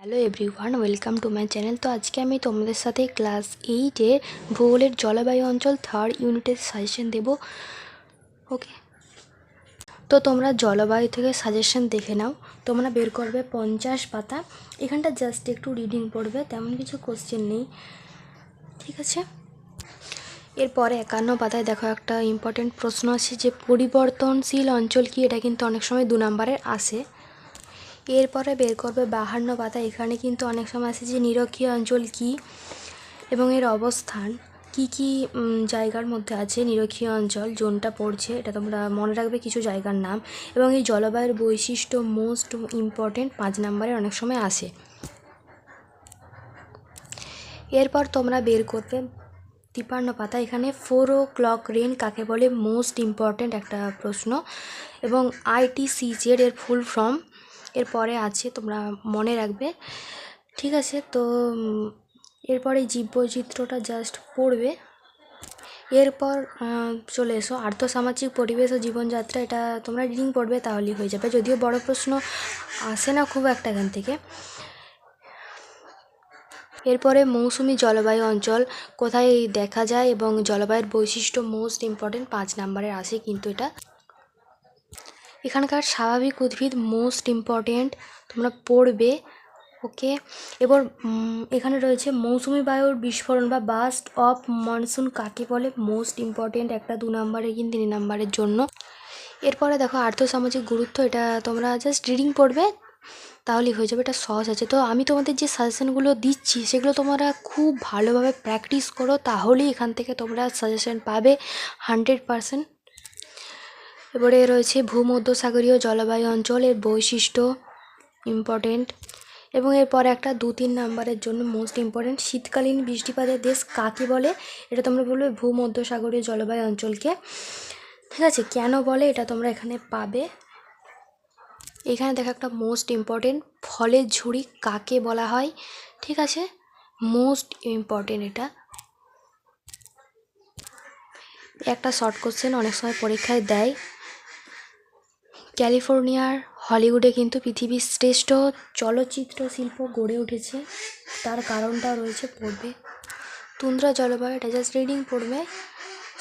Hello everyone, welcome to my channel. তো আজকে আমি তোমাদের সাথে ক্লাস 8-এর ভূগোলের জলবায়ু অঞ্চল থার্ড ইউনিটের সাজেশন দেব। ওকে, তো তোমরা জলবায়ু থেকে সাজেশন দেখে নাও। তোমরা বের করবে 50 পাতা। এখানটা জাস্ট একটু রিডিং পড়বে, তেমন কিছু কোশ্চেন নেই, ঠিক আছে। এরপরে 51 পাতায় দেখো একটা ইম্পর্টেন্ট প্রশ্ন আছে যে পরিবর্তনশীল অঞ্চল কি, এটা কিন্তু অনেক সময় 2 নম্বরের আসে। এরপরে বের করবে 52 পাতা। এখানে কিন্তু অনেক সময় আসে যে নিরক্ষীয় অঞ্চল কি এবং এর অবস্থান কি কি জায়গার মধ্যে আছে। নিরক্ষীয় অঞ্চল জোনটা পড়ছে, এটা তোমরা মনে রাখবে কিছু জায়গার নাম, এবং এই জলবায়ুর বৈশিষ্ট্য মোস্ট ইম্পর্টেন্ট 5 নম্বরে অনেক সময় আসে। এরপর তোমরা বের করবে 53 পাতা। এখানে 4 o'clock রেন কাকে বলে, মোস্ট ইম্পর্টেন্ট একটা প্রশ্ন, এবং ITCZ এর ফুল ফর্ম এরপরে আছে, তোমরা মনে রাখবে, ঠিক আছে। তো এরপরে জীববৈচিত্র্যটা জাস্ট পড়বে। এরপর চলে এসো আর্থসামাজিক পরিবেশ ও জীবনযাত্রা, এটা তোমরা রিডিং পড়বে তাহলেই হয়ে যাবে, যদিও বড় প্রশ্ন আসে না খুব একটা এখান থেকে। এরপরে মৌসুমি জলবায়ু অঞ্চল কোথায় দেখা যায় এবং জলবায়ুর বৈশিষ্ট্য মোস্ট ইম্পর্টেন্ট 5 নম্বরের আসে কিন্তু এটা। এখানকার স্বাভাবিক উদ্ভিদ মোস্ট ইম্পর্টেন্ট, তোমরা পড়বে। ওকে, এবার এখানে রয়েছে মৌসুমি বায়ুর বিস্ফোরণ বা বাস্ট অফ মনসুন কাকে বলে, মোস্ট ইম্পর্টেন্ট একটা 2 নম্বরের কিন্তু 3 নম্বরের জন্য। এরপরে দেখো আর্থসামাজিক গুরুত্ব, এটা তোমরা জাস্ট রিডিং পড়বে তাহলেই হয়ে যাবে, এটা সহজ আছে। তো আমি তোমাদের যে সাজেশনগুলো দিচ্ছি সেগুলো তোমরা খুব ভালোভাবে প্র্যাকটিস করো, তাহলেই এখান থেকে তোমরা সাজেশন পাবে 100%। এবারে রয়েছে ভূমধ্যসাগরীয় জলবায়ু অঞ্চলের বৈশিষ্ট্য ইম্পর্টেন্ট, এবং এরপরে একটা 2-3 নম্বরের জন্য মোস্ট ইম্পর্টেন্ট শীতকালীন বৃষ্টিপাতের দেশ কাকে বলে, এটা তোমরা বলবে ভূমধ্যসাগরীয় জলবায়ু অঞ্চলকে, ঠিক আছে। কেন বলে এটা তোমরা এখানে পাবে। এখানে দেখো একটা মোস্ট ইম্পর্টেন্ট ফলের ঝুড়ি কাকে বলা হয়, ঠিক আছে, মোস্ট ইম্পর্টেন্ট এটা একটা শর্ট কোশ্চেন অনেক সময় পরীক্ষায় দেয়। ক্যালিফোর্নিয়ার হলিউডে কিন্তু পৃথিবীর শ্রেষ্ঠ চলচ্চিত্র শিল্প গড়ে উঠেছে, তার কারণটাও রয়েছে, পড়বে। তুন্দ্রা জলবায়ু, এটা জাস্ট রিডিং পড়বে,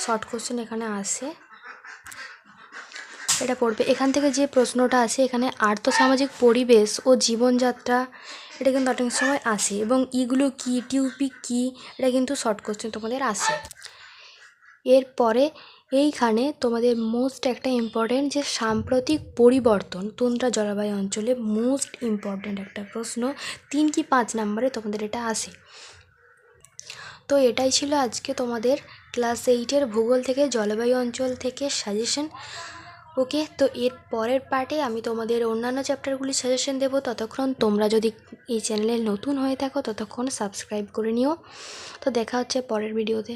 শর্ট কোশ্চেন এখানে আসে, এটা পড়বে। এখান থেকে যে প্রশ্নটা আছে এখানে আর্থসামাজিক পরিবেশ ও জীবনযাত্রা, এটা কিন্তু অনেক সময় আসে, এবং ইগুলো কি, টিউপিক কি, এটা কিন্তু শর্ট কোশ্চেন তোমাদের আসে। এরপরে এইখানে তোমাদের মোস্ট একটা ইম্পর্টেন্ট যে সাম্প্রতিক পরিবর্তন তুন্দ্রা জলবায়ু অঞ্চলে মোস্ট ইম্পর্টেন্ট একটা প্রশ্ন, 3 কি 5 নম্বরে তোমাদের এটা আসে। তো এটাই ছিল আজকে তোমাদের ক্লাস 8-এর ভূগোল থেকে জলবায়ু অঞ্চল থেকে সাজেশন। ওকে, তো এর পরের পার্টে আমি তোমাদের অন্যান্য চ্যাপ্টারগুলি সাজেশন দেবো। ততক্ষণ তোমরা যদি এই চ্যানেলে নতুন হয়ে থাকো ততক্ষণ সাবস্ক্রাইব করে নিও। তো দেখা হচ্ছে পরের ভিডিওতে।